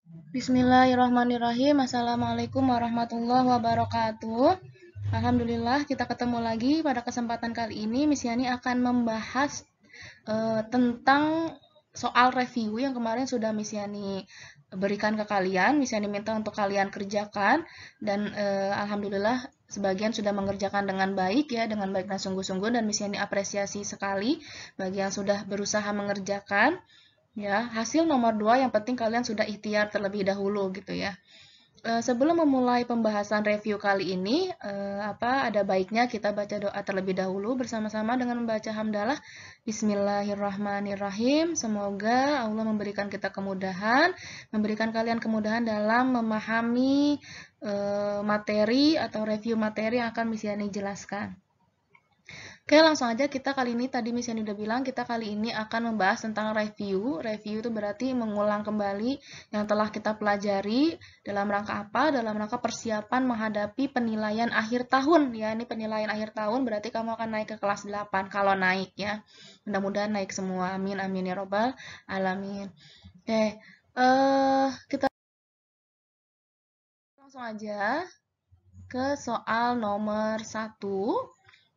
Bismillahirrahmanirrahim. Assalamualaikum warahmatullahi wabarakatuh. Alhamdulillah kita ketemu lagi pada kesempatan kali ini. Miss Yani akan membahas tentang soal review yang kemarin sudah Miss Yani berikan ke kalian. Miss Yani minta untuk kalian kerjakan dan alhamdulillah sebagian sudah mengerjakan dengan baik ya, dengan baik dan sungguh-sungguh, dan Miss Yani apresiasi sekali bagi yang sudah berusaha mengerjakan. Ya, hasil nomor 2 yang penting kalian sudah ikhtiar terlebih dahulu gitu ya. Sebelum memulai pembahasan review kali ini, ada baiknya kita baca doa terlebih dahulu bersama-sama dengan membaca hamdalah. Bismillahirrahmanirrahim. Semoga Allah memberikan kita kemudahan, memberikan kalian kemudahan dalam memahami materi atau review materi yang akan Miss Yani jelaskan. Oke, langsung aja kita kali ini, tadi Miss Yani udah bilang, kita kali ini akan membahas tentang review. Review itu berarti mengulang kembali yang telah kita pelajari dalam rangka apa? Dalam rangka persiapan menghadapi penilaian akhir tahun. Ya, ini penilaian akhir tahun berarti kamu akan naik ke kelas 8 kalau naik ya. Mudah-mudahan naik semua. Amin, amin ya robbal alamin. Oke, kita langsung aja ke soal nomor 1.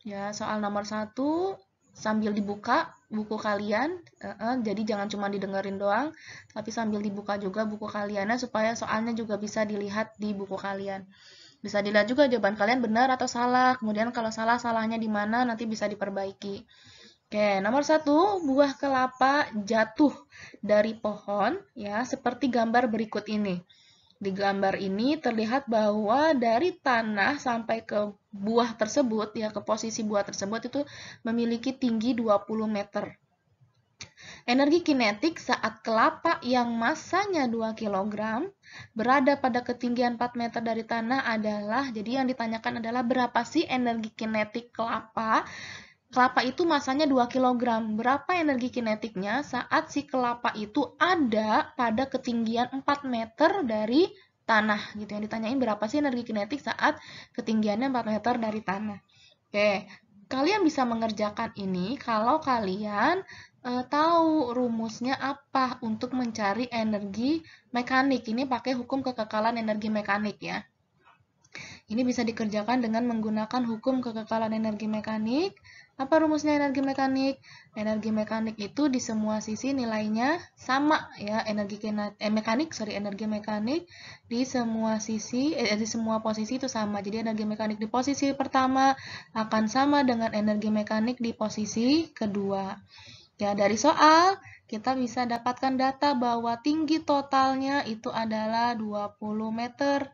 Ya, soal nomor 1 sambil dibuka buku kalian, jadi jangan cuma didengerin doang, tapi sambil dibuka juga buku kaliannya supaya soalnya juga bisa dilihat di buku kalian. Bisa dilihat juga jawaban kalian benar atau salah, kemudian kalau salah, salahnya di mana nanti bisa diperbaiki. Oke, nomor 1, buah kelapa jatuh dari pohon, ya, seperti gambar berikut ini. Di gambar ini terlihat bahwa dari tanah sampai ke buah tersebut, ya ke posisi buah tersebut itu memiliki tinggi 20 meter. Energi kinetik saat kelapa yang massanya 2 kg berada pada ketinggian 4 meter dari tanah adalah, jadi yang ditanyakan adalah berapa sih energi kinetik kelapa? Kelapa itu masanya 2 kg. Berapa energi kinetiknya saat si kelapa itu ada pada ketinggian 4 meter dari tanah gitu. Yang ditanyain berapa sih energi kinetik saat ketinggiannya 4 meter dari tanah. Oke, kalian bisa mengerjakan ini kalau kalian tahu rumusnya apa untuk mencari energi mekanik. Ini pakai hukum kekekalan energi mekanik ya. Ini bisa dikerjakan dengan menggunakan hukum kekekalan energi mekanik. Apa rumusnya energi mekanik? Energi mekanik itu di semua sisi nilainya sama ya, energi mekanik di semua sisi di semua posisi itu sama. Jadi energi mekanik di posisi pertama akan sama dengan energi mekanik di posisi kedua. Ya, dari soal kita bisa dapatkan data bahwa tinggi totalnya itu adalah 20 meter.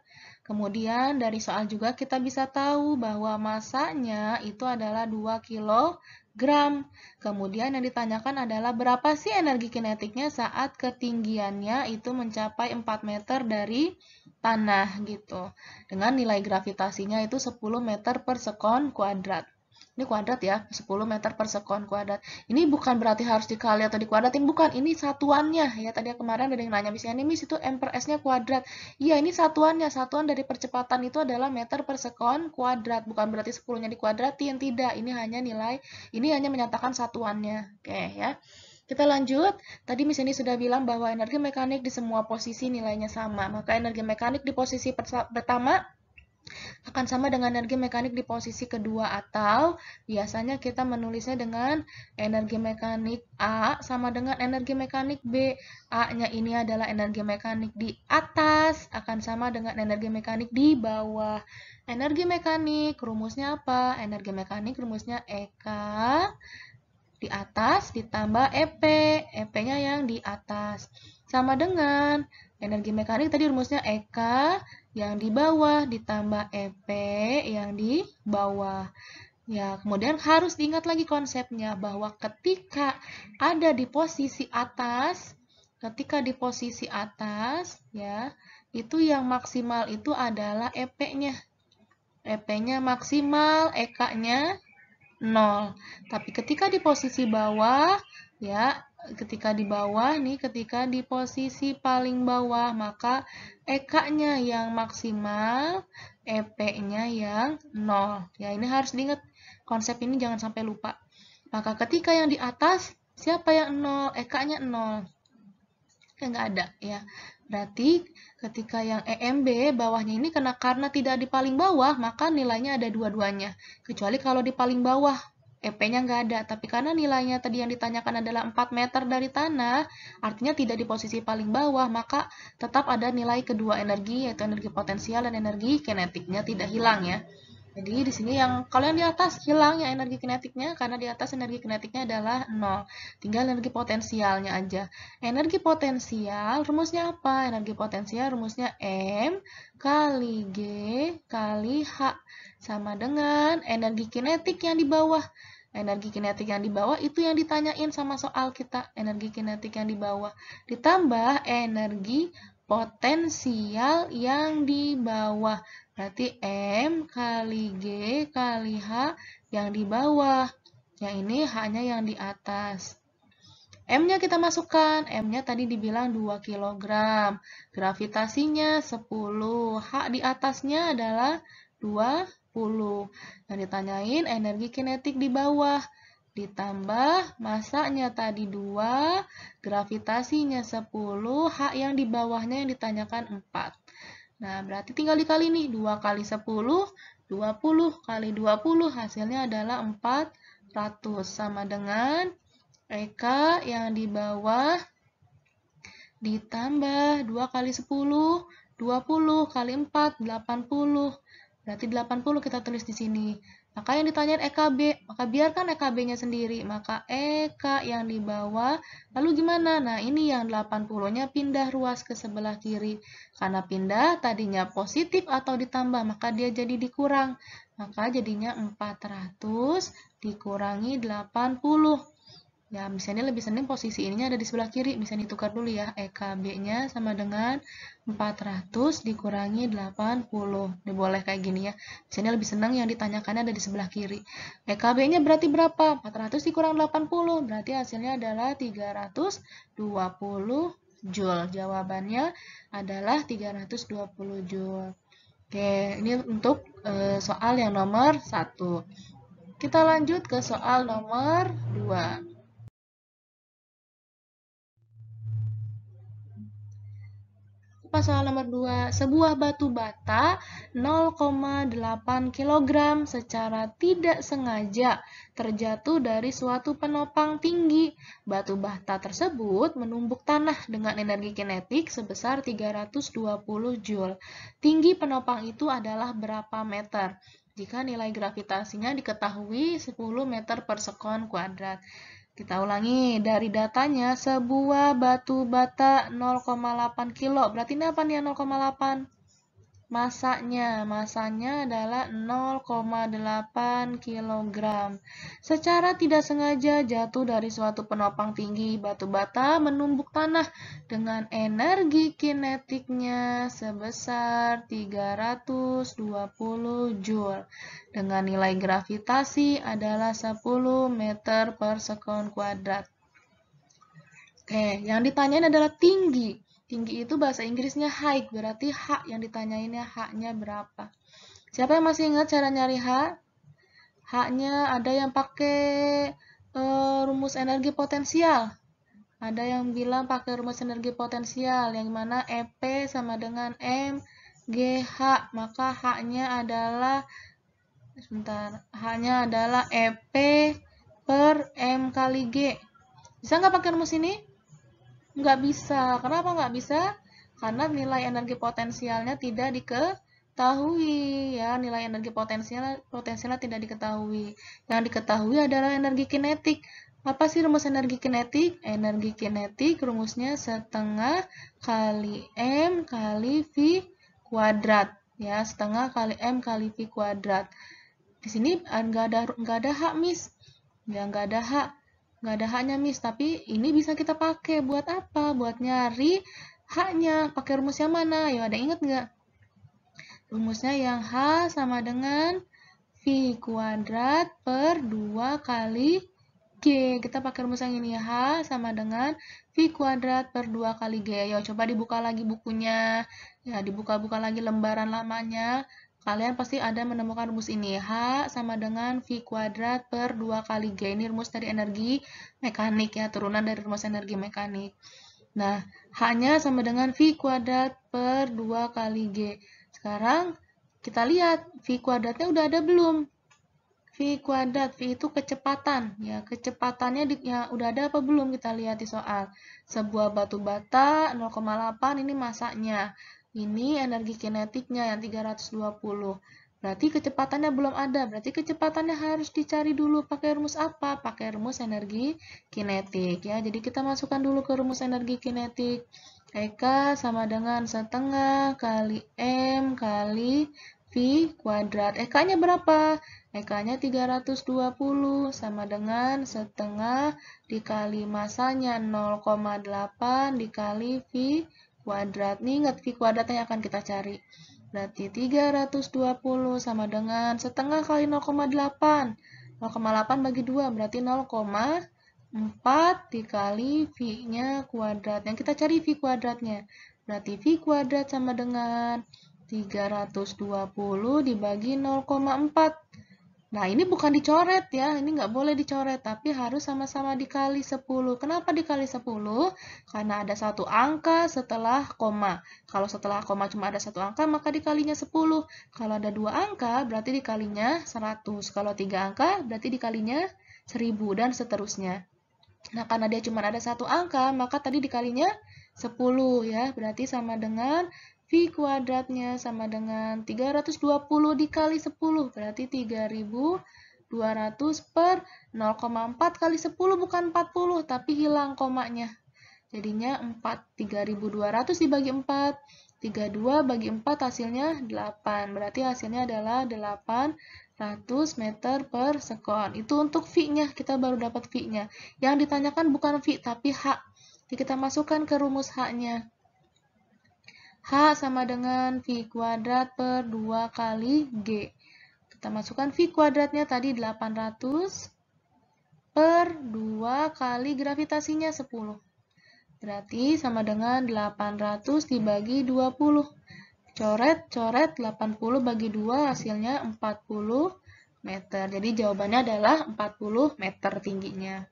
Kemudian dari soal juga kita bisa tahu bahwa masanya itu adalah 2 kilogram. Kemudian yang ditanyakan adalah berapa sih energi kinetiknya saat ketinggiannya itu mencapai 4 meter dari tanah gitu. Dengan nilai gravitasinya itu 10 meter per sekon kuadrat. Ini kuadrat ya, 10 meter per sekon kuadrat. Ini bukan berarti harus dikali atau dikuadratin, bukan. Ini satuannya. Ya, tadi kemarin ada yang nanya, misalnya, Miss itu M per S-nya kuadrat. Iya, ini satuannya. Satuan dari percepatan itu adalah meter per sekon kuadrat. Bukan berarti 10-nya dikuadratin, tidak. Ini hanya nilai, ini hanya menyatakan satuannya. Oke, ya. Kita lanjut. Tadi Miss ini sudah bilang bahwa energi mekanik di semua posisi nilainya sama. Maka energi mekanik di posisi pertama akan sama dengan energi mekanik di posisi kedua, atau biasanya kita menulisnya dengan energi mekanik A sama dengan energi mekanik B. A-nya ini adalah energi mekanik di atas akan sama dengan energi mekanik di bawah. Energi mekanik rumusnya apa? Energi mekanik rumusnya EK di atas ditambah EP. EP-nya yang di atas. Sama dengan energi mekanik tadi rumusnya EK yang di bawah ditambah EP yang di bawah. Ya, kemudian harus diingat lagi konsepnya bahwa ketika ada di posisi atas, ya, itu yang maksimal itu adalah EP-nya. EP-nya maksimal, EK-nya 0. Tapi ketika di posisi bawah, ya, ketika di posisi paling bawah, maka EK-nya yang maksimal, EP-nya yang 0. Ya, ini harus diingat. Konsep ini jangan sampai lupa. Maka ketika yang di atas, siapa yang 0? EK-nya 0. Nggak ada ya. Berarti ketika yang EMB bawahnya ini karena tidak di paling bawah, maka nilainya ada dua-duanya. Kecuali kalau di paling bawah, EP-nya nggak ada. Tapi karena nilainya tadi yang ditanyakan adalah 4 meter dari tanah, artinya tidak di posisi paling bawah, maka tetap ada nilai kedua energi, yaitu energi potensial dan energi kinetiknya tidak hilang ya. Jadi di sini kalau yang di atas hilang ya energi kinetiknya, karena di atas energi kinetiknya adalah 0. Tinggal energi potensialnya aja. Energi potensial rumusnya apa? Energi potensial rumusnya M kali G kali H sama dengan energi kinetik yang di bawah. Energi kinetik yang di bawah itu yang ditanyain sama soal kita, energi kinetik yang di bawah ditambah energi potensial yang di bawah. Berarti M kali G kali H yang di bawah. Yang ini H-nya yang di atas. M-nya kita masukkan. M-nya tadi dibilang 2 kg. Gravitasinya 10. H di atasnya adalah 20. Yang ditanyain energi kinetik di bawah. Ditambah masanya tadi 2, gravitasinya 10, H yang di bawahnya yang ditanyakan 4. Nah, berarti tinggal dikali nih, 2 kali 10, 20 kali 20, hasilnya adalah 400. Sama dengan EK yang di bawah ditambah 2 kali 10, 20 kali 4, 80. Berarti 80 kita tulis di sini. Maka yang ditanyain EKB, maka biarkan EKB-nya sendiri. Maka EK yang di bawah, lalu gimana? Nah, ini yang 80-nya pindah ruas ke sebelah kiri. Karena pindah, tadinya positif atau ditambah, maka dia jadi dikurang. Maka jadinya 400 dikurangi 80. Ya, misalnya lebih seneng posisi ininya ada di sebelah kiri. Bisa ditukar dulu ya. EKB-nya sama dengan 400 dikurangi 80. Ini boleh kayak gini ya. Misalnya lebih senang yang ditanyakannya ada di sebelah kiri. EKB-nya berarti berapa? 400 dikurang 80. Berarti hasilnya adalah 320 Joule. Jawabannya adalah 320 Joule. Oke, ini untuk soal yang nomor 1. Kita lanjut ke soal nomor 2. Soal nomor 2, sebuah batu bata 0,8 kg secara tidak sengaja terjatuh dari suatu penopang tinggi. Batu bata tersebut menumbuk tanah dengan energi kinetik sebesar 320 Joule. Tinggi penopang itu adalah berapa meter? Jika nilai gravitasinya diketahui 10 meter per sekon kuadrat. Kita ulangi, dari datanya sebuah batu bata 0,8 kilo. Berarti ini apa nih 0,8? Masanya adalah 0,8 kg. Secara tidak sengaja jatuh dari suatu penopang tinggi, batu bata menumbuk tanah dengan energi kinetiknya sebesar 320 Joule. Dengan nilai gravitasi adalah 10 meter per sekon kuadrat. Oke, yang ditanyain adalah tinggi. Tinggi itu bahasa Inggrisnya height, berarti H yang ditanyainnya H-nya berapa. Siapa yang masih ingat cara nyari H? H-nya ada yang pakai rumus energi potensial. Ada yang bilang pakai rumus energi potensial, yang mana EP sama dengan MGH. Maka H-nya adalah, H-nya adalah EP per M kali G. Bisa nggak pakai rumus ini? Nggak bisa. Kenapa nggak bisa? Karena nilai energi potensialnya tidak diketahui. Ya, nilai energi potensialnya tidak diketahui. Yang diketahui adalah energi kinetik. Apa sih rumus energi kinetik? Energi kinetik rumusnya setengah kali M kali V kuadrat. Ya, setengah kali M kali V kuadrat. Di sini nggak ada H, Miss. Ya, nggak ada H. Nggak ada H-nya, Miss. Tapi ini bisa kita pakai. Buat apa? Buat nyari H-nya. Pakai rumus yang mana? Ya, ada inget nggak? Rumusnya yang H sama dengan V kuadrat per 2 kali G. Kita pakai rumus yang ini. H sama dengan V kuadrat per 2 kali G. Ayo, coba dibuka lagi bukunya. Ya, dibuka-buka lagi lembaran lamanya. Kalian pasti ada menemukan rumus ini. H sama dengan V kuadrat per 2 kali G. Ini rumus dari energi mekanik ya, turunan dari rumus energi mekanik. Nah, H-nya sama dengan V kuadrat per 2 kali G. Sekarang kita lihat V kuadratnya udah ada belum? V kuadrat, V itu kecepatan. Ya, kecepatannya ya, udah ada apa belum? Kita lihat di soal. Sebuah batu bata 0,8 ini masanya. Ini energi kinetiknya yang 320. Berarti kecepatannya belum ada. Berarti kecepatannya harus dicari dulu pakai rumus apa? Pakai rumus energi kinetik ya. Jadi kita masukkan dulu ke rumus energi kinetik. EK sama dengan setengah kali M kali V kuadrat. EK-nya berapa? EK-nya 320 sama dengan setengah dikali masanya 0,8 dikali V kuadrat. Ini ingat V kuadratnya yang akan kita cari. Berarti 320 sama dengan setengah kali 0,8. 0,8 bagi 2 berarti 0,4 dikali V-nya kuadrat. Yang kita cari V kuadratnya. Berarti V kuadrat sama dengan 320 dibagi 0,4. Nah, ini bukan dicoret ya, ini nggak boleh dicoret, tapi harus sama-sama dikali 10. Kenapa dikali 10? Karena ada satu angka setelah koma. Kalau setelah koma cuma ada satu angka, maka dikalinya 10. Kalau ada dua angka, berarti dikalinya 100. Kalau tiga angka, berarti dikalinya 1000, dan seterusnya. Nah, karena dia cuma ada satu angka, maka tadi dikalinya 10 ya, berarti sama dengan V kuadratnya sama dengan 320 dikali 10, berarti 3200 per 0,4 kali 10 bukan 40, tapi hilang komanya. Jadinya 4, 3200 dibagi 4, 32 bagi 4 hasilnya 8, berarti hasilnya adalah 800 meter per sekon. Itu untuk V-nya, kita baru dapat V-nya. Yang ditanyakan bukan V, tapi H. Jadi kita masukkan ke rumus H-nya. H sama dengan V kuadrat per 2 kali G. Kita masukkan V kuadratnya tadi 800 per 2 kali gravitasinya 10. Berarti sama dengan 800 dibagi 20. Coret, 80 bagi 2 hasilnya 40 meter. Jadi jawabannya adalah 40 meter tingginya.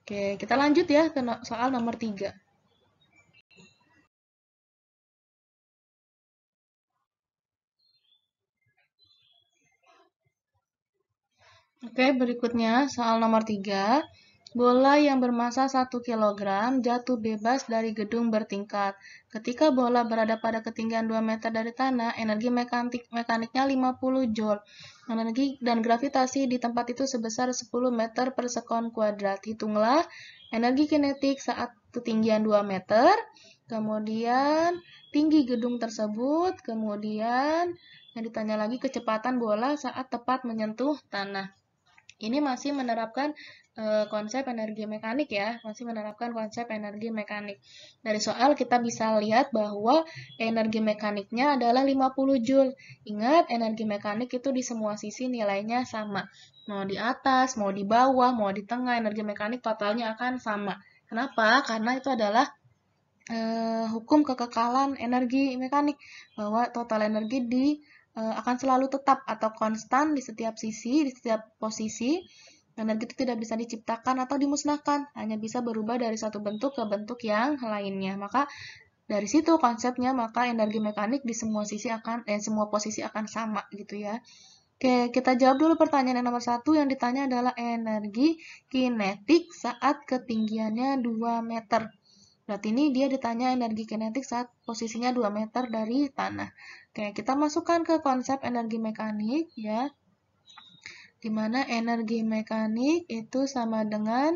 Oke, kita lanjut ya ke soal nomor 3. Oke, berikutnya soal nomor 3. Bola yang bermasa 1 kg jatuh bebas dari gedung bertingkat. Ketika bola berada pada ketinggian 2 meter dari tanah, energi mekaniknya 50 joule. Energi dan gravitasi di tempat itu sebesar 10 meter per sekon kuadrat. Hitunglah energi kinetik saat ketinggian 2 meter, kemudian tinggi gedung tersebut, kemudian yang ditanya lagi kecepatan bola saat tepat menyentuh tanah. Ini masih menerapkan konsep energi mekanik ya, masih menerapkan konsep energi mekanik. Dari soal kita bisa lihat bahwa energi mekaniknya adalah 50 Joule. Ingat, energi mekanik itu di semua sisi nilainya sama. Mau di atas, mau di bawah, mau di tengah, energi mekanik totalnya akan sama. Kenapa? Karena itu adalah hukum kekekalan energi mekanik, bahwa total energi akan selalu tetap atau konstan di setiap sisi, di setiap posisi. Energi itu tidak bisa diciptakan atau dimusnahkan, hanya bisa berubah dari satu bentuk ke bentuk yang lainnya. Maka dari situ konsepnya, maka energi mekanik di semua sisi semua posisi akan sama gitu ya. Oke, kita jawab dulu pertanyaan yang nomor 1. Yang ditanya adalah energi kinetik saat ketinggiannya 2 meter. Berarti ini dia ditanya energi kinetik saat posisinya 2 meter dari tanah. Oke, kita masukkan ke konsep energi mekanik ya. Di mana energi mekanik itu sama dengan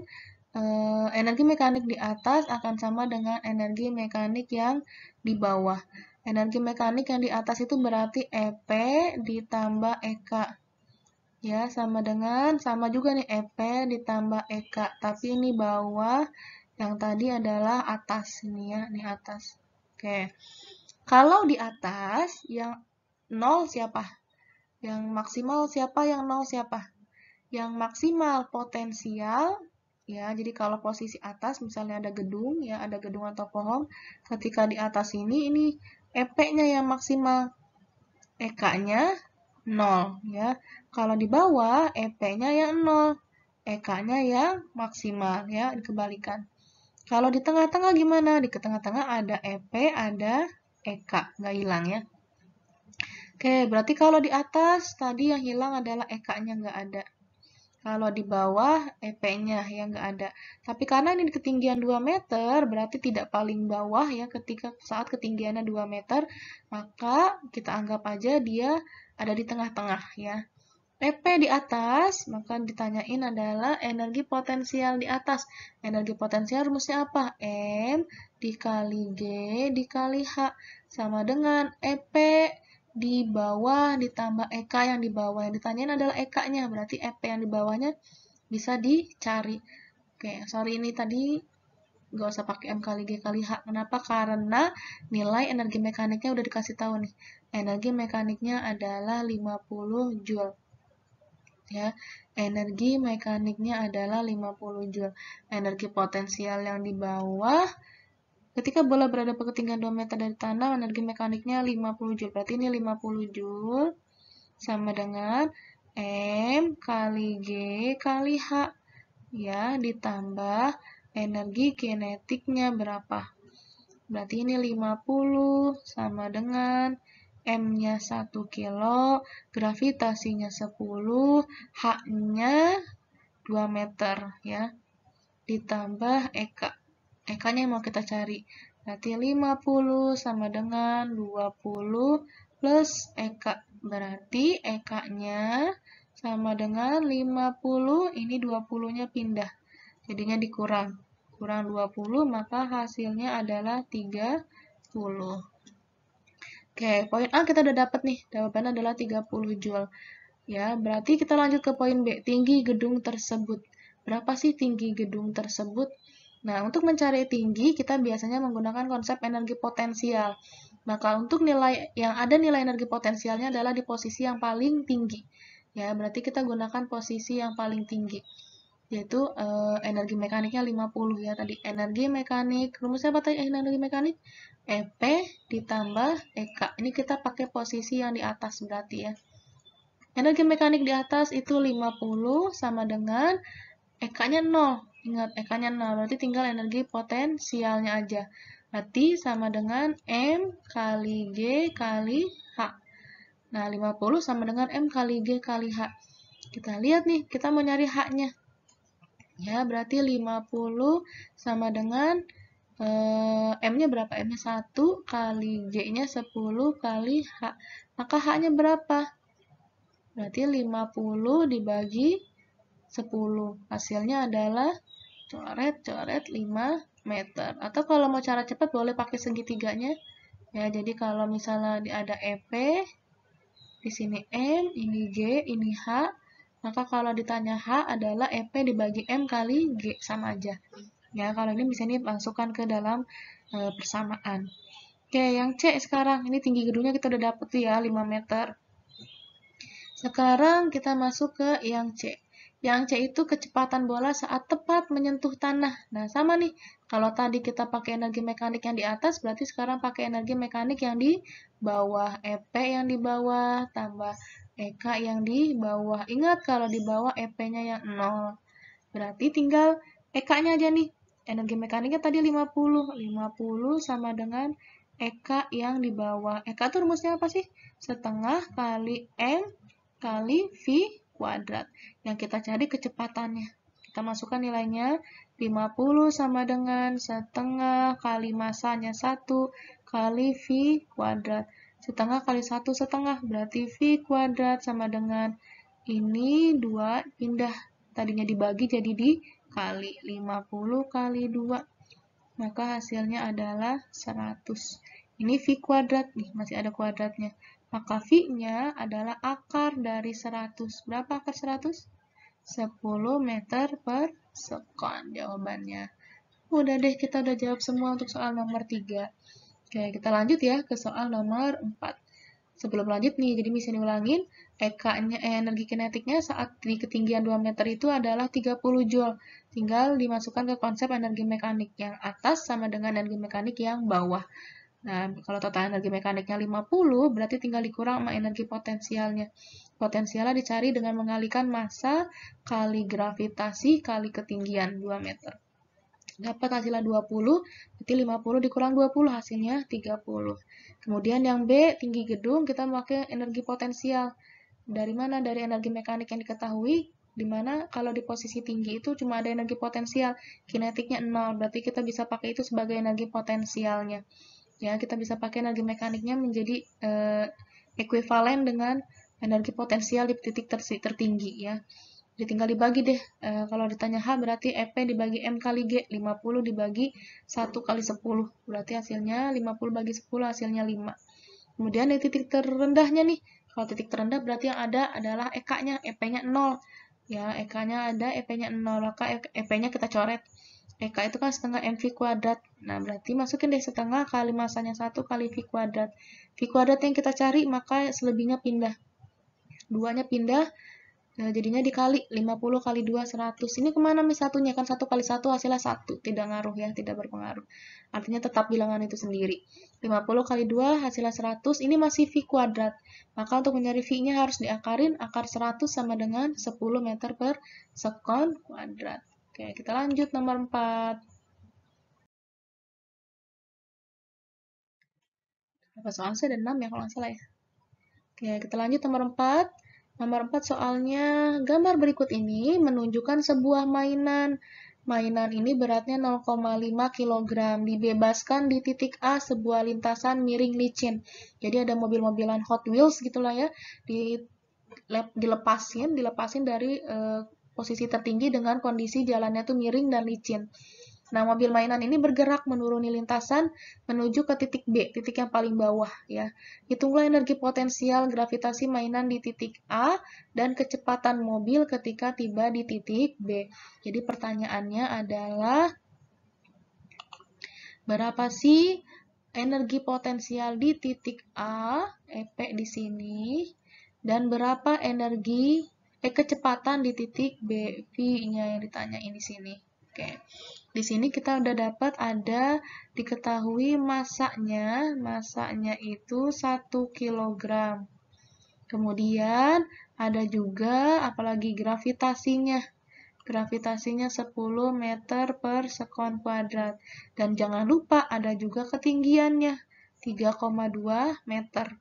energi mekanik di atas akan sama dengan energi mekanik yang di bawah. Energi mekanik yang di atas itu berarti EP ditambah EK. Ya, sama juga nih EP ditambah EK, tapi ini bawah, yang tadi adalah atas ini ya, ini atas. Oke. Kalau di atas yang 0 siapa? Yang maksimal siapa? Yang 0 siapa? Yang maksimal potensial ya. Jadi kalau posisi atas misalnya ada gedung ya, ada gedung atau pohon, ketika di atas ini EP-nya yang maksimal, EK-nya 0 ya. Kalau di bawah EP-nya yang 0, EK-nya yang maksimal ya, dikembalikan. Kalau di tengah-tengah gimana? Di tengah-tengah ada EP, ada EK, nggak hilang ya. Oke, berarti kalau di atas tadi yang hilang adalah EK-nya nggak ada. Kalau di bawah EP-nya yang nggak ada. Tapi karena ini di ketinggian 2 meter, berarti tidak paling bawah ya ketika saat ketinggiannya 2 meter, maka kita anggap aja dia ada di tengah-tengah ya. EP di atas, maka ditanyain adalah energi potensial di atas. Energi potensial rumusnya apa? M dikali G dikali H. Sama dengan EP di bawah ditambah EK yang di bawah. Yang ditanyain adalah EK-nya, berarti EP yang di bawahnya bisa dicari. Oke, sorry ini tadi nggak usah pakai M kali G kali H. Kenapa? Karena nilai energi mekaniknya udah dikasih tahu nih. Energi mekaniknya adalah 50 Joule. Ya, energi mekaniknya adalah 50 Joule. Energi potensial yang di bawah, ketika bola berada pada ketinggian 2 meter dari tanah, energi mekaniknya 50 Joule. Berarti ini 50 Joule sama dengan M kali G kali H. Ya, ditambah energi kinetiknya berapa? Berarti ini 50 sama dengan M-nya 1 kilo, gravitasinya 10, H-nya 2 meter ya. Ditambah EK. EK-nya yang mau kita cari. Berarti 50 sama dengan 20 plus EK. Berarti EK-nya sama dengan 50, ini 20-nya pindah. Jadinya dikurang. Kurang 20, maka hasilnya adalah 30. Oke, poin A kita udah dapat nih. Jawabannya adalah 30 Joule. Ya, berarti kita lanjut ke poin B, tinggi gedung tersebut. Berapa sih tinggi gedung tersebut? Nah, untuk mencari tinggi, kita biasanya menggunakan konsep energi potensial. Maka untuk nilai yang ada nilai energi potensialnya adalah di posisi yang paling tinggi. Ya, berarti kita gunakan posisi yang paling tinggi. Yaitu energi mekaniknya 50 ya tadi. Energi mekanik, rumusnya apa tadi energi mekanik? EP ditambah EK. Ini kita pakai posisi yang di atas berarti ya. Energi mekanik di atas itu 50 sama dengan EK-nya 0. Ingat, EK-nya 0. Berarti tinggal energi potensialnya aja. Berarti sama dengan M kali G kali H. Nah, 50 sama dengan M kali G kali H. Kita lihat nih, kita mau nyari H-nya. Ya, berarti 50 sama dengan M-nya berapa? M-nya 1 kali G-nya 10 kali H. Maka H-nya berapa? Berarti 50 dibagi 10. Hasilnya adalah coret-coret 5 meter. Atau kalau mau cara cepat boleh pakai segitiganya. Ya, jadi kalau misalnya ada EP, di sini M, ini G, ini H, maka kalau ditanya H adalah EP dibagi M kali G, sama aja. Ya, kalau ini bisa dimasukkan ke dalam persamaan. Oke, yang C sekarang. Ini tinggi gedungnya kita udah dapet ya, 5 meter. Sekarang kita masuk ke yang C. Yang C itu kecepatan bola saat tepat menyentuh tanah. Nah, sama nih. Kalau tadi kita pakai energi mekanik yang di atas, berarti sekarang pakai energi mekanik yang di bawah. EP yang di bawah, tambah EK yang di bawah. Ingat, kalau di bawah EP-nya yang 0. Berarti tinggal EK-nya aja nih. Energi mekaniknya tadi 50. 50 sama dengan EK yang di bawah. EK itu rumusnya apa sih? Setengah kali M kali V kuadrat. Yang kita cari kecepatannya. Kita masukkan nilainya 50 sama dengan setengah kali masanya 1 kali V kuadrat. Setengah kali 1 setengah berarti V kuadrat sama dengan ini 2 pindah. Tadinya dibagi jadi dikali. 50 kali 2. Maka hasilnya adalah 100. Ini V kuadrat nih, masih ada kuadratnya. Maka V-nya adalah akar dari 100. Berapa akar 100? 10 meter per second jawabannya. Udah deh, kita udah jawab semua untuk soal nomor 3. Oke, kita lanjut ya ke soal nomor 4. Sebelum lanjut nih, jadi bisa diulangin, EK-nya, energi kinetiknya saat di ketinggian 2 meter itu adalah 30 Joule. Tinggal dimasukkan ke konsep energi mekanik. Yang atas sama dengan energi mekanik yang bawah. Nah, kalau total energi mekaniknya 50, berarti tinggal dikurang sama energi potensialnya. Potensialnya dicari dengan mengalihkan massa kali gravitasi kali ketinggian 2 meter. dapat hasilnya 20, berarti 50 dikurang 20 hasilnya 30. Kemudian yang B, tinggi gedung, kita memakai energi potensial. Dari mana? Dari energi mekanik yang diketahui, di mana kalau di posisi tinggi itu cuma ada energi potensial, kinetiknya 0, berarti kita bisa pakai itu sebagai energi potensialnya. Ya, kita bisa pakai energi mekaniknya menjadi ekuivalen dengan energi potensial di titik tertinggi ya. Jadi tinggal dibagi deh. Kalau ditanya H berarti EP dibagi M kali G, 50 dibagi 1 kali 10. Berarti hasilnya 50 bagi 10 hasilnya 5. Kemudian di titik terendahnya nih. Kalau titik terendah berarti yang ada adalah EK-nya, EP-nya 0. Ya, EK-nya ada, EP-nya 0. Maka EP-nya kita coret. EK itu kan setengah MV kuadrat. Nah, berarti masukin deh setengah kali masanya 1 kali V kuadrat. V kuadrat yang kita cari, maka selebihnya pindah. 2-nya pindah, nah, jadinya dikali 50 kali 2, 100. Ini kemana nih satunya? Kan 1 kali 1 hasilnya 1. Tidak ngaruh ya, tidak berpengaruh. Artinya tetap bilangan itu sendiri. 50 kali 2 hasilnya 100. Ini masih V kuadrat. Maka untuk mencari V-nya harus diakarin. Akar 100 sama dengan 10 meter per sekon kuadrat. Oke, kita lanjut nomor 4. Apa soal saya ada 6 ya kalau nggak salah ya. Oke, kita lanjut nomor 4. Nomor 4 soalnya, gambar berikut ini menunjukkan sebuah mainan. Mainan ini beratnya 0,5 kg, dibebaskan di titik A sebuah lintasan miring licin. Jadi ada mobil-mobilan Hot Wheels gitulah ya, dilepasin dari posisi tertinggi dengan kondisi jalannya tuh miring dan licin. Nah, mobil mainan ini bergerak menuruni lintasan menuju ke titik B, titik yang paling bawah ya. Hitunglah energi potensial gravitasi mainan di titik A dan kecepatan mobil ketika tiba di titik B. Jadi pertanyaannya adalah berapa sih energi potensial di titik A, EP di sini, dan berapa kecepatan di titik B, V-nya yang ditanyain di sini. Oke. Di sini kita udah dapat ada diketahui masanya itu 1 kg. Kemudian ada juga apalagi gravitasinya. Gravitasinya 10 meter per sekon kuadrat. Dan jangan lupa ada juga ketinggiannya 3,2 meter.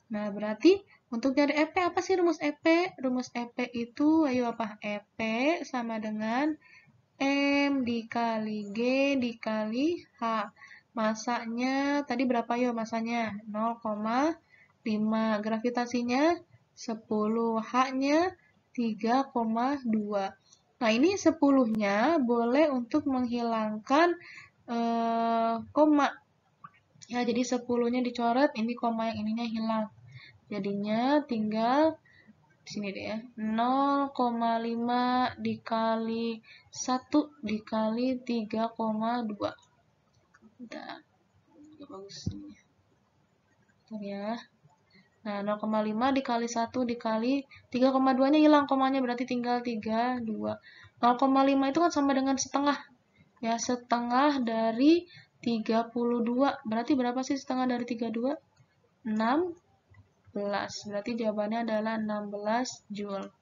Nah, berarti untuk nyari EP apa sih rumus EP? Rumus EP itu ayo apa? EP sama dengan M dikali G dikali H. Masanya tadi berapa yo masanya? 0,5. Gravitasinya 10. H-nya 3,2. Nah, ini 10-nya boleh untuk menghilangkan koma. Ya, jadi 10-nya dicoret, ini koma yang ininya hilang. Jadinya tinggal di sini deh ya, 0,5 dikali 1 dikali 3,2. Bentar, bagus ini. Bentar ya. Nah, 0,5 dikali 1 dikali 3,2-nya hilang komanya, berarti tinggal 32. 0,5 itu kan sama dengan setengah. Ya, setengah dari 32. Berarti berapa sih setengah dari 32? 16. Berarti jawabannya adalah 16 Joule.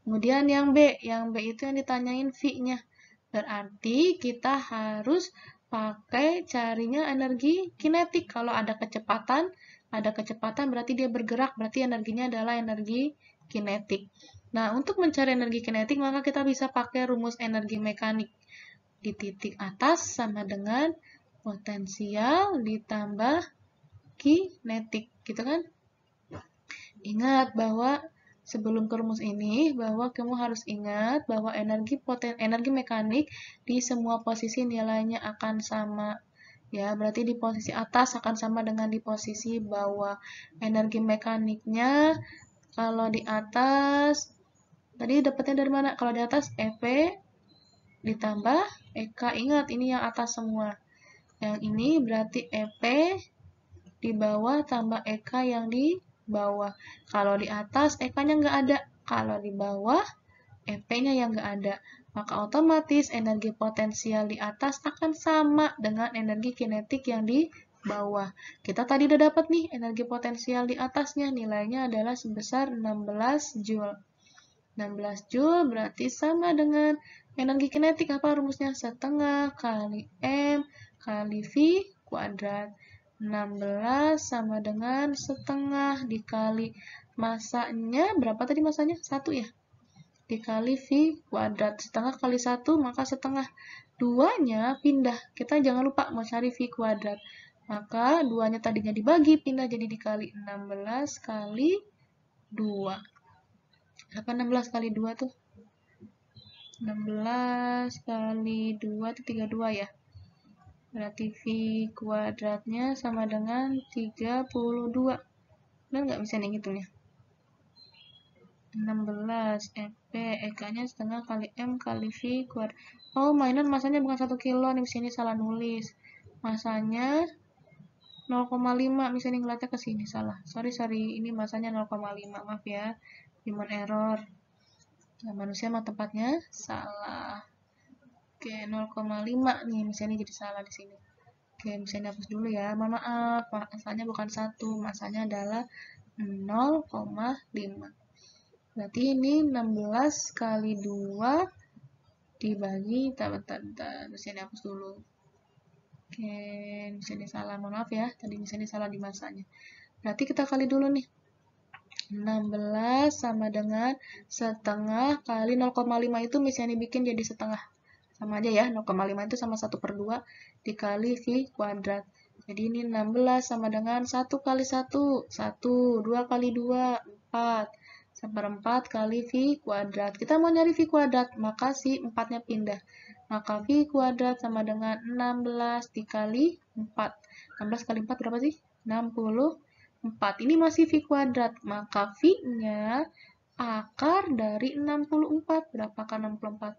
Kemudian yang B itu yang ditanyain V-nya. Berarti kita harus pakai carinya energi kinetik. Kalau ada kecepatan berarti dia bergerak, berarti energinya adalah energi kinetik. Nah, untuk mencari energi kinetik maka kita bisa pakai rumus energi mekanik. Di titik atas sama dengan potensial ditambah kinetik, gitu kan? Ingat bahwa sebelum ke rumus ini, bahwa kamu harus ingat bahwa energi mekanik di semua posisi nilainya akan sama. Ya, berarti di posisi atas akan sama dengan di posisi bawah. Energi mekaniknya kalau di atas, tadi dapatnya dari mana? Kalau di atas EP ditambah EK, ingat ini yang atas semua. Yang ini berarti EP di bawah tambah EK yang di bawah. Kalau di atas EK-nya nggak ada. Kalau di bawah EP-nya yang nggak ada. Maka otomatis energi potensial di atas akan sama dengan energi kinetik yang di bawah. Kita tadi udah dapat nih energi potensial di atasnya. Nilainya adalah sebesar 16 Joule. 16 Joule berarti sama dengan energi kinetik. Apa rumusnya? Setengah kali M kali V kuadrat. 16 sama dengan setengah dikali masanya. Berapa tadi masanya? 1 ya? Dikali V kuadrat. Setengah kali 1 maka setengah. 2-nya pindah. Kita jangan lupa mau cari V kuadrat. Maka 2-nya tadinya dibagi, pindah jadi dikali 16 kali 2. Apa 16 kali 2 tuh? 16 kali 2 itu 32 ya. Berarti V kuadratnya sama dengan 32. Benar nggak bisa nih ngitungnya? 16 FP, EK-nya setengah kali M kali V kuadrat. Oh, mainan masanya bukan 1 kilo nih, sini salah nulis. Masanya 0,5, misalnya ngeliatnya ke sini salah. Sorry, ini masanya 0,5, maaf ya. Human error. Nah, manusia mah tempatnya salah. Oke, 0,5 nih, misalnya jadi salah di sini. Oke, misalnya hapus dulu ya. Mohon maaf, masanya bukan 1, masanya adalah 0,5. Berarti ini 16 kali 2 dibagi, bentar, misalnya hapus dulu. Oke, misalnya salah, mohon maaf ya, tadi misalnya salah di masanya. Berarti kita kali dulu nih. 16 sama dengan setengah kali 0,5 itu misalnya dibikin jadi setengah. Sama aja ya, 0,5 itu sama 1/2 dikali V kuadrat. Jadi ini 16 sama dengan 1 kali 1, 1, 2 kali 2, 4. 1/4 kali V kuadrat. Kita mau nyari V kuadrat, maka si 4-nya pindah. Maka V kuadrat sama dengan 16 dikali 4. 16 kali 4 berapa sih? 64. Ini masih V kuadrat, maka V-nya akar dari 64. Berapa akar 64?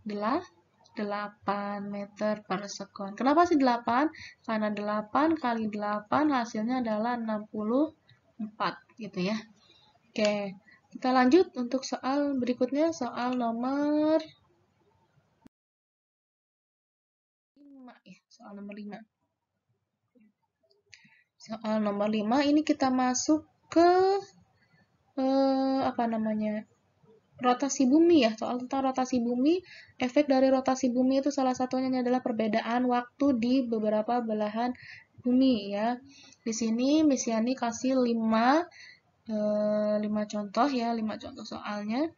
8 meter per sekon. Kenapa sih 8? Karena 8 kali 8 hasilnya adalah 64, gitu ya. Oke, kita lanjut untuk soal berikutnya, soal nomor 5 ya, soal nomor 5. Soal nomor 5 ini kita masuk ke rotasi bumi ya, soal tentang rotasi bumi. Efek dari rotasi bumi itu salah satunya adalah perbedaan waktu di beberapa belahan bumi ya. Di sini Miss Yani kasih 5 contoh ya, 5 contoh soalnya.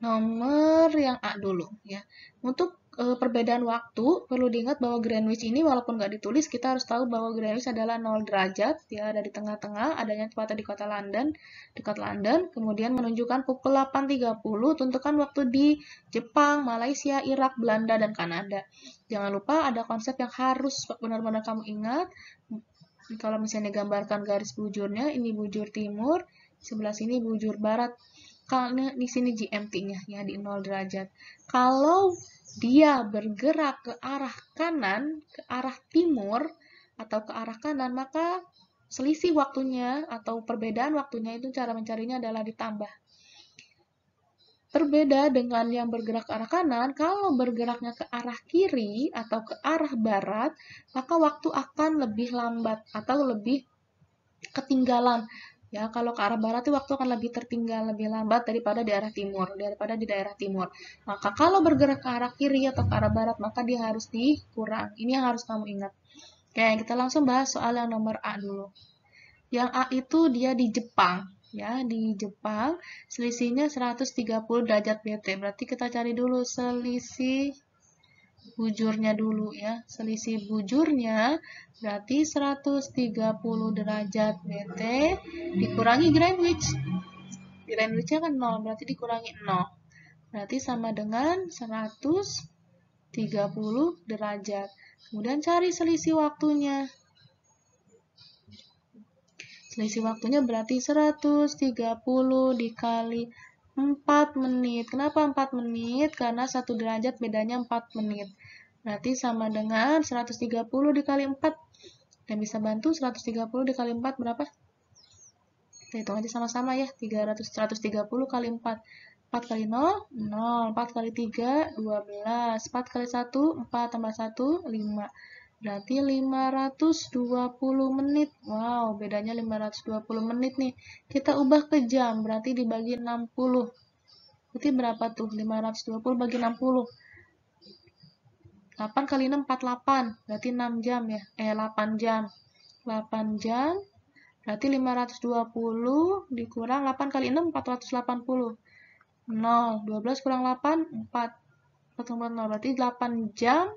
Nomor yang A dulu ya. Untuk perbedaan waktu, perlu diingat bahwa Greenwich ini walaupun nggak ditulis, kita harus tahu bahwa Greenwich adalah 0 derajat, ya, ada di tengah-tengah, adanya tepatnya di kota London, dekat London, kemudian menunjukkan pukul 8.30, tentukan waktu di Jepang, Malaysia, Irak, Belanda, dan Kanada. Jangan lupa ada konsep yang harus benar-benar kamu ingat. Kalau misalnya digambarkan garis bujurnya, ini bujur timur, sebelah sini bujur barat. Kalau di sini GMT-nya ya di 0 derajat. Kalau dia bergerak ke arah kanan, ke arah timur atau ke arah kanan, maka selisih waktunya atau perbedaan waktunya itu cara mencarinya adalah ditambah. Berbeda dengan yang bergerak ke arah kanan, kalau bergeraknya ke arah kiri atau ke arah barat, maka waktu akan lebih lambat atau lebih ketinggalan. Ya, kalau ke arah barat itu waktu akan lebih tertinggal, lebih lambat daripada di daerah timur. Maka kalau bergerak ke arah kiri atau ke arah barat, maka dia harus dikurang. Ini yang harus kamu ingat. Oke, kita langsung bahas soal yang nomor A dulu. Yang A itu dia di Jepang. Ya, di Jepang selisihnya 130 derajat BT. Berarti kita cari dulu selisih bujurnya dulu ya. Selisih bujurnya berarti 130 derajat BT dikurangi Greenwich. Greenwich-nya kan 0, berarti dikurangi 0. Berarti sama dengan 130 derajat. Kemudian cari selisih waktunya. Selisih waktunya berarti 130 dikali 4 menit. Kenapa 4 menit? Karena 1 derajat bedanya 4 menit. Berarti sama dengan 130 dikali 4. Dan bisa bantu 130 dikali 4 berapa? Kita hitung aja sama-sama ya. 130 kali 4. 4 kali 0, 0. 4 kali 3, 12. 4 kali 1, 4 tambah 1, 5. Berarti 520 menit. Wow, bedanya 520 menit nih. Kita ubah ke jam, berarti dibagi 60. Berarti berapa tuh? 520 bagi 60. 8 kali 6, 48. Berarti 6 jam ya. 8 jam. 8 jam. Berarti 520 dikurang 8 kali 6, 480. 0. 12 kurang 8, 4. 0. Berarti 8 jam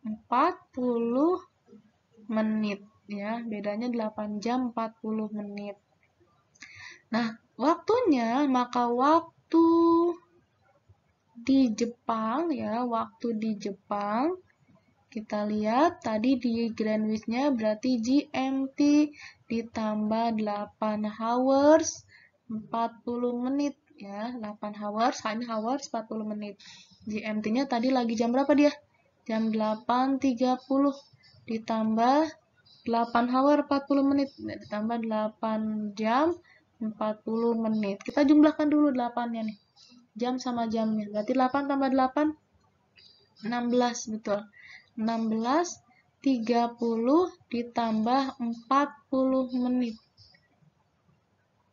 40 menit. Ya, bedanya 8 jam 40 menit. Nah, waktunya, maka waktu di Jepang ya, waktu di Jepang kita lihat tadi di Greenwich-nya berarti GMT ditambah 8 hours 40 menit ya, 8 hours, ini hours 40 menit. GMT-nya tadi lagi jam berapa dia? Jam 8.30 ditambah 8 hour 40 menit ditambah 8 jam 40 menit. Kita jumlahkan dulu 8-nya nih. Jam sama jamnya. Berarti 8 tambah 8, 16, betul. 16, 30 ditambah 40 menit.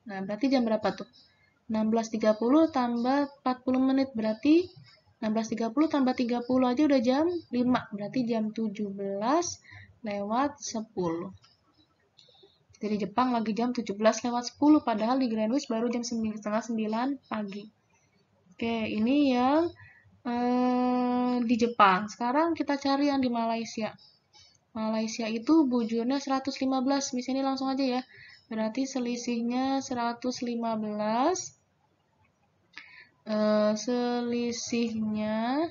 Nah, berarti jam berapa tuh? 16.30 tambah 40 menit. Berarti 16.30 tambah 30 aja udah jam 5. Berarti jam 17:10. Jadi Jepang lagi jam 17:10. Padahal di Greenwich baru jam 8:30 pagi. Oke, ini yang di Jepang. Sekarang kita cari yang di Malaysia. Malaysia itu bujurnya 115. Di sini langsung aja ya. Berarti selisihnya 115. Selisihnya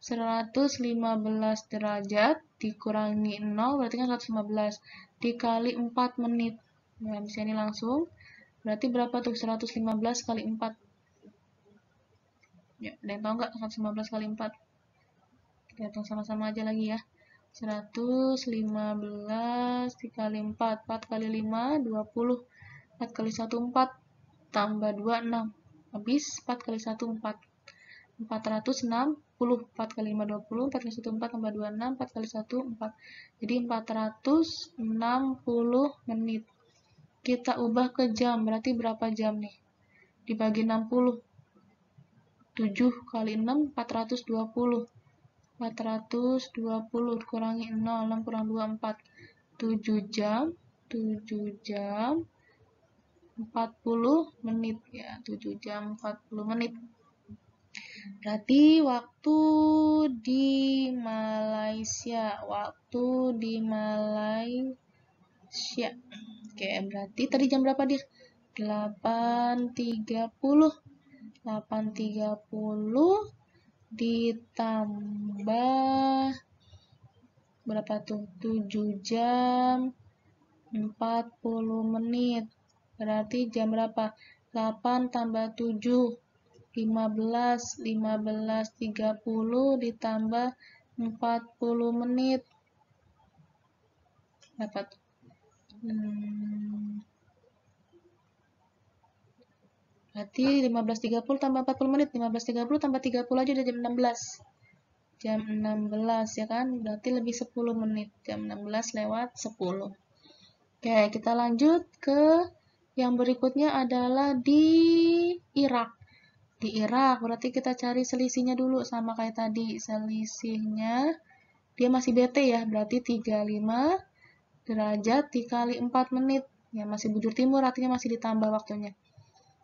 115 derajat dikurangi 0 berarti kan 115 dikali 4 menit. Nah, di sini langsung. Berarti berapa tuh 115 kali 4? Ya, ada yang tahu nggak 115 kali 4? Kita hitung sama-sama aja lagi ya. 115 dikali 4. 4 kali 5, 20. 4 kali 1, 4. Tambah 2, 6. Habis 4 kali 1, 4. 460. 4 kali 5, 20. 4 kali 1, 4. Tambah 2, 6. 4 kali 1, 4. Jadi 460 menit. Kita ubah ke jam. Berarti berapa jam nih? Dibagi 60. 7 kali 6, 420. 420 kurangi 0, 6 kurang 2, 4. 7 jam, 7 jam 40 menit ya, 7 jam 40 menit. Berarti waktu di Malaysia, Oke, berarti tadi jam berapa dia? 8.30. 8.30 ditambah berapa tuh? 7 jam 40 menit. Berarti jam berapa? 8 tambah 7, 15. 15.30 ditambah 40 menit. Berapa tuh? Berarti 15.30 tambah 40 menit. 15.30 tambah 30 aja udah jam 16. Jam 16 ya kan? Berarti lebih 10 menit. Jam 16:10. Oke, kita lanjut ke yang berikutnya adalah di Irak. Di Irak, berarti kita cari selisihnya dulu sama kayak tadi. Selisihnya, dia masih BT ya, berarti 35 derajat dikali 4 menit. Ya, masih bujur timur, artinya masih ditambah waktunya.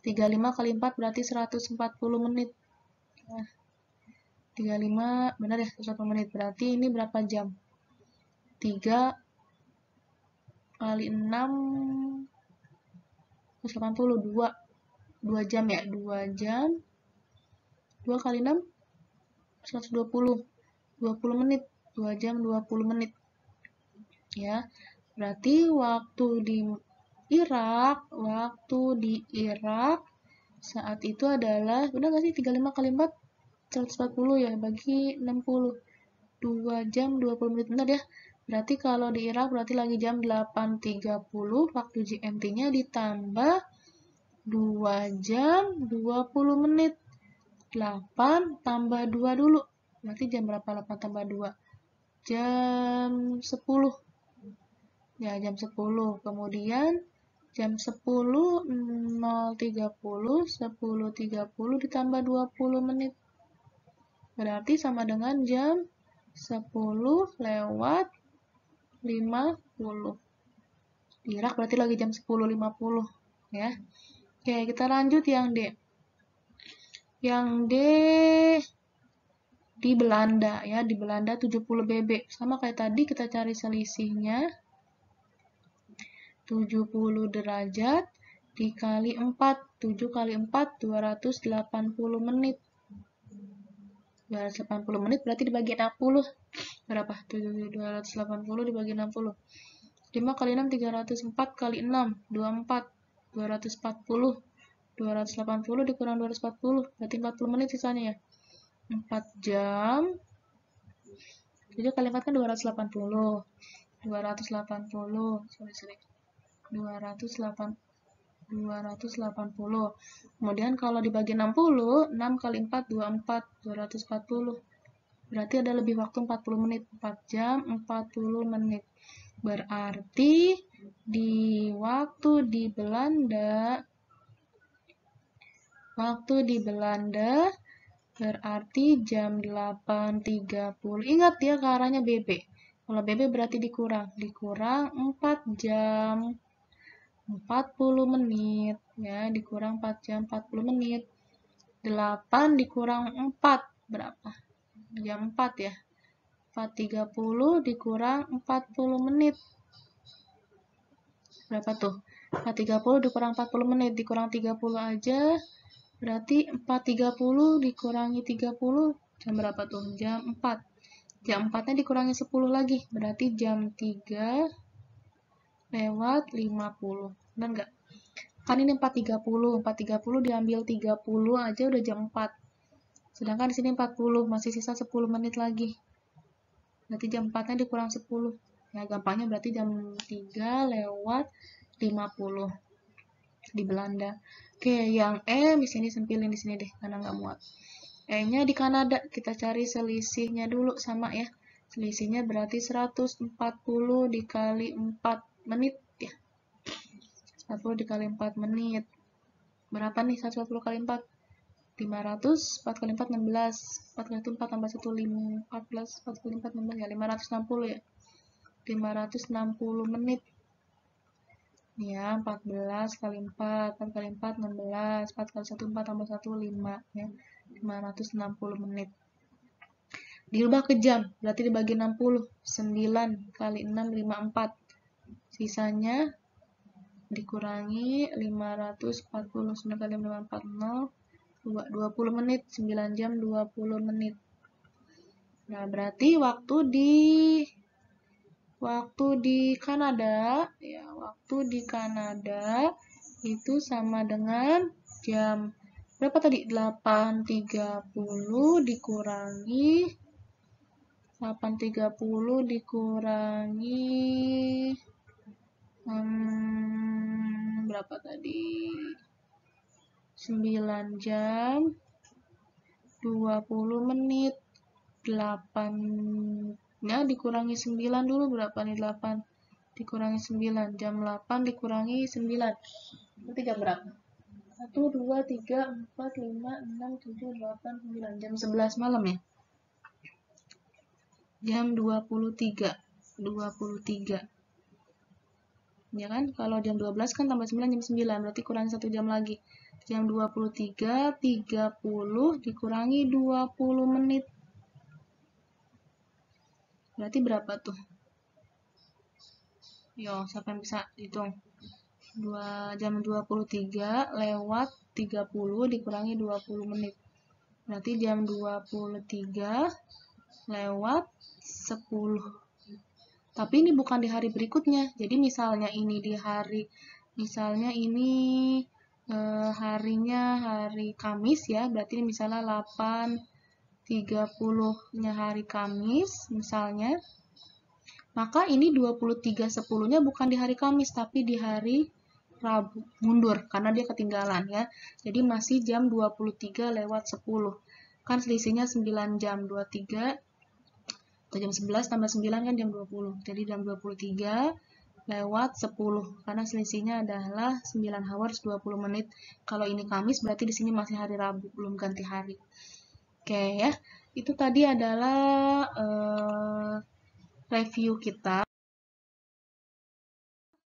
35 kali 4 berarti 140 menit. Nah, 35, benar ya, 140 menit. Berarti ini berapa jam? 3 kali 6, 180, 2 jam ya, 2 jam. 2 kali 6, 120. 20 menit. 2 jam 20 menit. Ya, berarti waktu di Irak saat itu adalah, udah nggak sih 35 kali 4? 140 ya, bagi 60. 2 jam 20 menit, benar ya. Berarti kalau di Irak berarti lagi jam 8.30 waktu GMT-nya ditambah 2 jam 20 menit. 8 tambah 2 dulu. Berarti jam berapa 8 tambah 2? jam 10. Ya, jam 10. Kemudian jam 10, 0.30, 10.30 ditambah 20 menit. Berarti sama dengan jam 10 lewat 50. Di Irak berarti lagi jam 10.50 ya. Oke, kita lanjut yang D. Yang D di Belanda ya, di Belanda 70 BB. Sama kayak tadi kita cari selisihnya. 70 derajat dikali 4. 7 kali 4 280 menit. 280 menit berarti dibagi 60. Berapa? 280 dibagi 60. 5 kali 6 304 kali 6 24 240. 280 dikurang 240 berarti 40 menit sisanya ya. 4 jam. 7 kali 4 kan 280. 280. Sorry. 280. Kemudian kalau dibagi 60, 6 kali 4 24 240. Berarti ada lebih waktu 40 menit. 4 jam 40 menit. Berarti waktu di Belanda berarti jam 8.30. Ingat ya ke arahnya BB. Kalau BB berarti dikurang 4 jam 40 menit ya, dikurang 4 jam 40 menit. 8 dikurang 4 berapa? Jam 4 ya. 4.30 dikurang 40 menit. Berapa tuh? 4.30 dikurang 40 menit, dikurang 30 aja. Berarti 4.30 dikurangi 30, jam berapa tuh? Jam 4. Jam 4-nya dikurangi 10 lagi, berarti jam 3 lewat 50. Benar nggak? Kan ini 4.30. 4.30 diambil 30 aja udah jam 4. Sedangkan di sini 40, masih sisa 10 menit lagi. Berarti jam 4-nya dikurang 10. Ya, gampangnya berarti jam 3 lewat 50 di Belanda. Oke, yang E di sini sempilin di sini deh karena nggak muat. E-nya di Kanada, kita cari selisihnya dulu sama ya. Selisihnya berarti 140 dikali 4 menit ya. 140 dikali 4 menit. Berapa nih 140 kali 4? 500, 4 kali 4 16. 4 kali 4 tambah 1 14, 4 kali 4 16 ya 560 ya. 560 menit. Ya, 14 kali 4, 4 kali 4 16, 4 kali 1 4 tambah 1 5 ya. 560 menit. Dirubah ke jam, berarti dibagi 60. 9 kali 6 54. Sisanya dikurangi 540, 9 kali 5 40, 20 menit, 9 jam 20 menit. Nah, berarti waktu di Kanada ya, waktu di Kanada itu sama dengan jam berapa tadi? 8.30 dikurangi berapa tadi? 9 jam 20 menit. 8-nya dikurangi 9 dulu, berapa nih 8 dikurangi 9, jam 8 dikurangi 9 berarti jam berapa? 1, 2, 3, 4, 5, 6, 7, 8, 9 jam 11 malam ya. Jam 23 ya kan, kalau jam 12 kan tambah 9 jam 9 berarti kurangi 1 jam lagi. Jam 23 30 dikurangi 20 menit berarti berapa tuh? Yo, siapa yang bisa hitung? 2 jam 23 lewat 30 dikurangi 20 menit. Berarti jam 23 lewat 10. Tapi ini bukan di hari berikutnya. Jadi misalnya ini di hari, misalnya ini harinya hari Kamis ya. Berarti ini misalnya 8.30-nya hari Kamis misalnya. Maka ini 23.10-nya bukan di hari Kamis, tapi di hari Rabu. Mundur, karena dia ketinggalan ya. Jadi masih jam 23 lewat 10. Kan selisihnya 9 jam. 23 Atau jam 11 tambah 9 kan jam 20. Jadi jam 23 lewat 10 karena selisihnya adalah 9 hours 20 menit. Kalau ini Kamis berarti di sini masih hari Rabu, belum ganti hari. Oke ya. Itu tadi adalah review kita.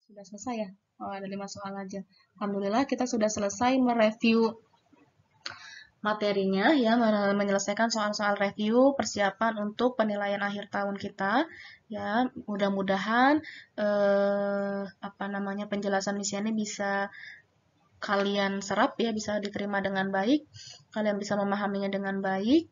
Sudah selesai ya? Oh, ada 5 soal aja. Alhamdulillah kita sudah selesai mereview materinya ya, menyelesaikan soal-soal review persiapan untuk penilaian akhir tahun kita ya. Mudah-mudahan penjelasan misi ini bisa kalian serap ya, bisa diterima dengan baik, kalian bisa memahaminya dengan baik.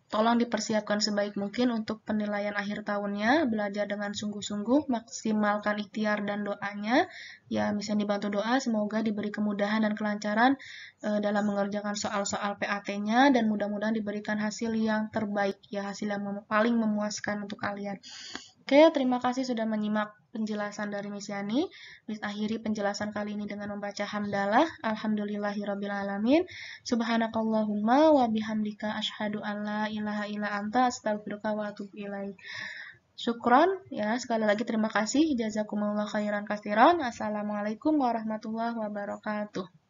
Tolong dipersiapkan sebaik mungkin untuk penilaian akhir tahunnya, belajar dengan sungguh-sungguh, maksimalkan ikhtiar dan doanya. Ya, misalnya dibantu doa, semoga diberi kemudahan dan kelancaran dalam mengerjakan soal-soal PAT-nya, dan mudah-mudahan diberikan hasil yang terbaik, ya, hasil yang paling memuaskan untuk kalian. Oke, terima kasih sudah menyimak penjelasan dari Miss Yani. Miss akhiri penjelasan kali ini dengan membaca hamdalah. Alhamdulillahirrabbilalamin. Subhanakallahumma wa bihamdika asyhadu an la ilaha illa anta astaghfiruka wa atubu ilaik. Syukron ya, sekali lagi terima kasih. Jazakumullah khairan katsiran. Assalamualaikum warahmatullahi wabarakatuh.